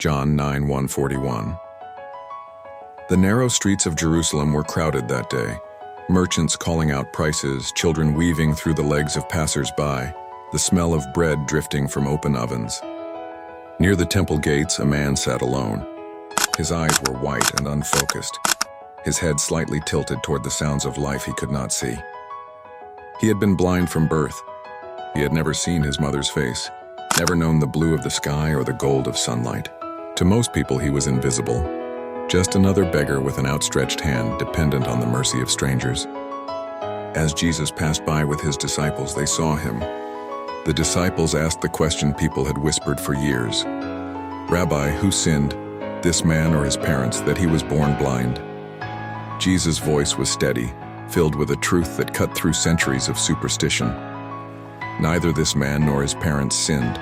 John 9:141. The narrow streets of Jerusalem were crowded that day, merchants calling out prices, children weaving through the legs of passers-by, the smell of bread drifting from open ovens. Near the temple gates, a man sat alone. His eyes were white and unfocused, his head slightly tilted toward the sounds of life he could not see. He had been blind from birth. He had never seen his mother's face, never known the blue of the sky or the gold of sunlight. To most people, he was invisible, just another beggar with an outstretched hand, dependent on the mercy of strangers. As Jesus passed by with his disciples, they saw him. The disciples asked the question people had whispered for years. "Rabbi, who sinned, this man or his parents, that he was born blind?" Jesus' voice was steady, filled with a truth that cut through centuries of superstition. Neither this man nor his parents sinned.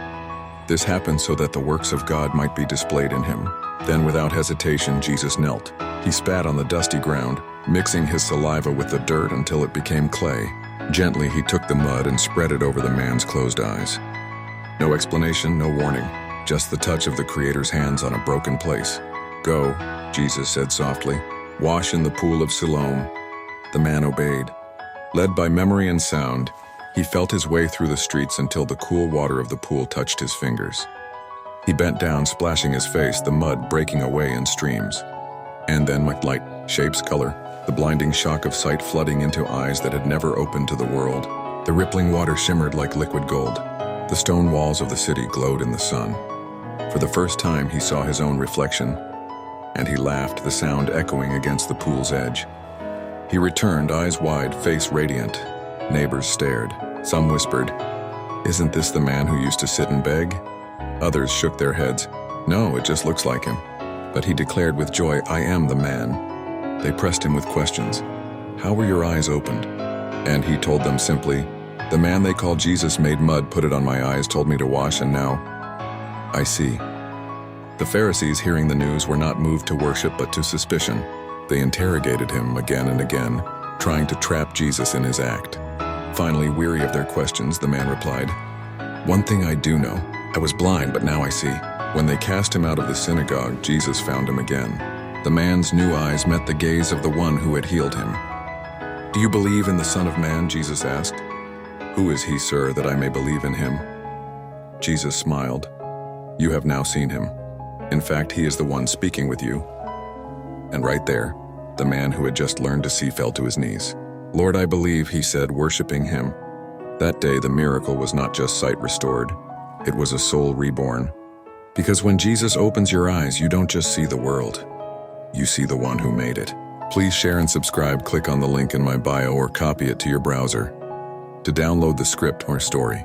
This happened so that the works of God might be displayed in him. Then, without hesitation, Jesus knelt. He spat on the dusty ground, mixing his saliva with the dirt until it became clay. Gently, he took the mud and spread it over the man's closed eyes. No explanation, no warning, just the touch of the Creator's hands on a broken place. "Go," Jesus said softly. "Wash in the pool of Siloam." The man obeyed. Led by memory and sound, he felt his way through the streets until the cool water of the pool touched his fingers. He bent down, splashing his face, the mud breaking away in streams. And then, with light, shapes, color, the blinding shock of sight flooding into eyes that had never opened to the world. The rippling water shimmered like liquid gold. The stone walls of the city glowed in the sun. For the first time, he saw his own reflection, and he laughed, the sound echoing against the pool's edge. He returned, eyes wide, face radiant. Neighbors stared. Some whispered, "Isn't this the man who used to sit and beg?" Others shook their heads. "No, it just looks like him." But he declared with joy, "I am the man." They pressed him with questions. "How were your eyes opened?" And he told them simply, "The man they call Jesus made mud, put it on my eyes, told me to wash, and now I see." The Pharisees, hearing the news, were not moved to worship but to suspicion. They interrogated him again and again, trying to trap Jesus in his act. Finally, weary of their questions, the man replied, "One thing I do know. I was blind, but now I see." When they cast him out of the synagogue, Jesus found him again. The man's new eyes met the gaze of the one who had healed him. "Do you believe in the Son of Man?" Jesus asked. "Who is he, sir, that I may believe in him?" Jesus smiled. "You have now seen him. In fact, he is the one speaking with you." And right there, the man who had just learned to see fell to his knees. "Lord, I believe," he said, worshiping him. That day, the miracle was not just sight restored. It was a soul reborn. Because when Jesus opens your eyes, you don't just see the world. You see the one who made it. Please share and subscribe. Click on the link in my bio or copy it to your browser to download the script or story.